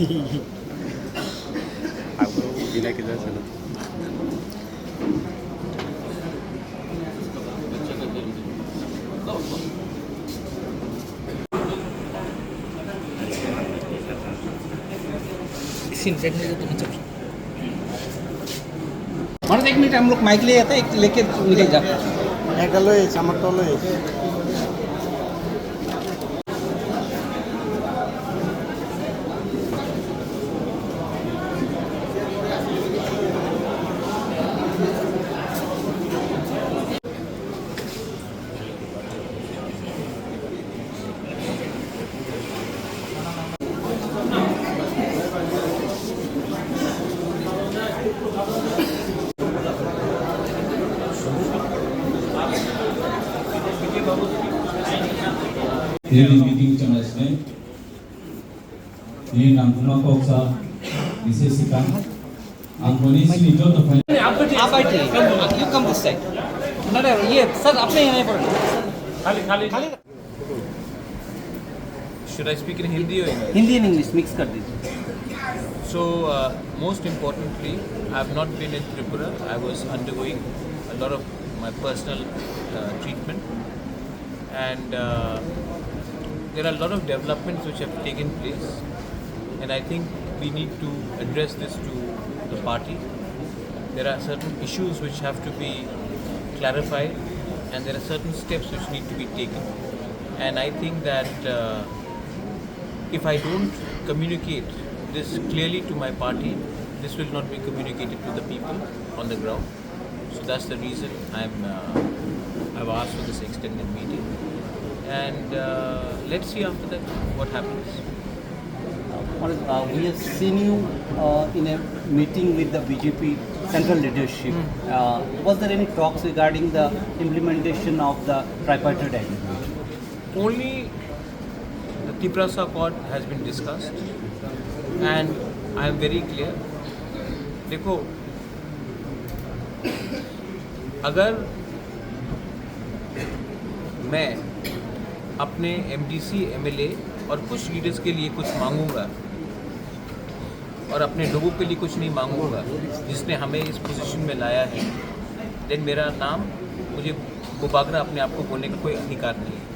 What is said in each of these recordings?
मतलब 1 मिनट हम लोग माइक ले जाते हैं, एक लेके निकल जाते हैं। Daily meeting management. Ini nangkuma koksa disesikan. Angkoni sini jauh tu file. आप बैठिए, you come this side। नहीं ये सर अपने यहाँ पर खाली Should I speak in Hindi or English? Hindi and English mix कर दीजिए। So, most importantly, I have not been in Tripura. I was undergoing a lot of my personal treatment, and there are a lot of developments which have taken place, and I think we need to address this to the party. There are certain issues which have to be clarified, and there are certain steps which need to be taken. And I think that if I don't communicate this clearly to my party, this will not be communicated to the people on the ground. So that's the reason I've asked for this extended meeting, and let's see after that what happens. We have seen you in a meeting with the BJP central leadership. Was there any talks regarding the implementation of the tripartite agreement? Only the Tiprasa Accord has been discussed, and I am very clear. देखो, अगर मैं अपने MDC, MLA और कुछ leaders के लिए कुछ मांगूंगा और अपने लोगों के लिए कुछ नहीं मांगूंगा, जिसने हमें इस पोजीशन में लाया है, देन मेरा नाम, मुझे बुबागरा अपने आप को बोलने का कोई अधिकार नहीं है।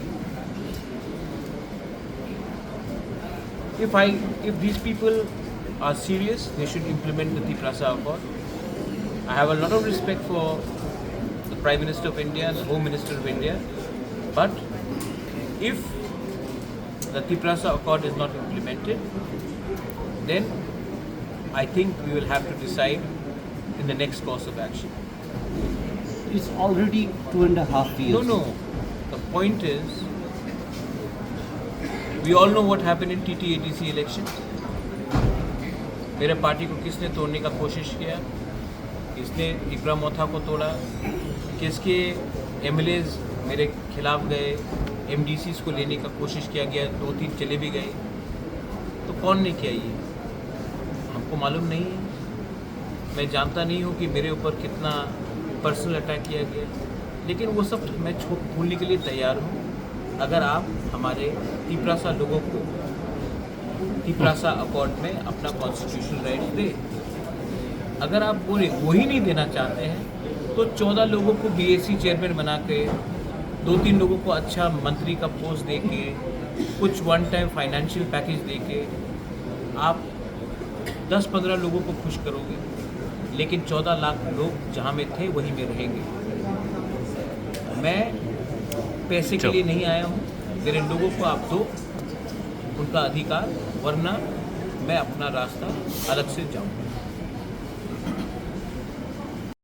If these people are serious, they should implement the Tiprasa Accord. I have a lot of respect for the Prime Minister of India and the Home Minister of India, but if the Tiprasa Accord is not implemented, then I think we will have to decide in the next course of action. It's already 2.5 years. No. The point is, we all know what happened in TT-ATC elections. मेरे party को किसने तोड़ने का कोशिश किया, किसने इकराम मोथा को तोड़ा, किसके MLAs मेरे खिलाफ गए, MDCs को लेने का कोशिश किया गया, 2-3 चले भी गए, तो कौन ने किया ये हमको मालूम नहीं है। मैं जानता नहीं हूँ कि मेरे ऊपर कितना पर्सनल अटैक किया गया, लेकिन वो सब मैं भूलने के लिए तैयार हूँ अगर आप हमारे तिप्रासा लोगों को तिप्रासा अकॉर्ड में अपना कॉन्स्टिट्यूशनल राइट्स दे। अगर आप पूरे वो ही नहीं देना चाहते हैं तो 14 लोगों को BAC चेयरमैन बना के, 2-3 लोगों को अच्छा मंत्री का पोस्ट दे के, कुछ वन टाइम फाइनेंशियल पैकेज दे के आप 10-15 लोगों को खुश करोगे, लेकिन 14 लाख लोग जहाँ में थे वहीं में रहेंगे। मैं पैसे के लिए नहीं आया हूँ, मेरे लोगों को आप दो उनका अधिकार, वरना मैं अपना रास्ता अलग से जाऊँ।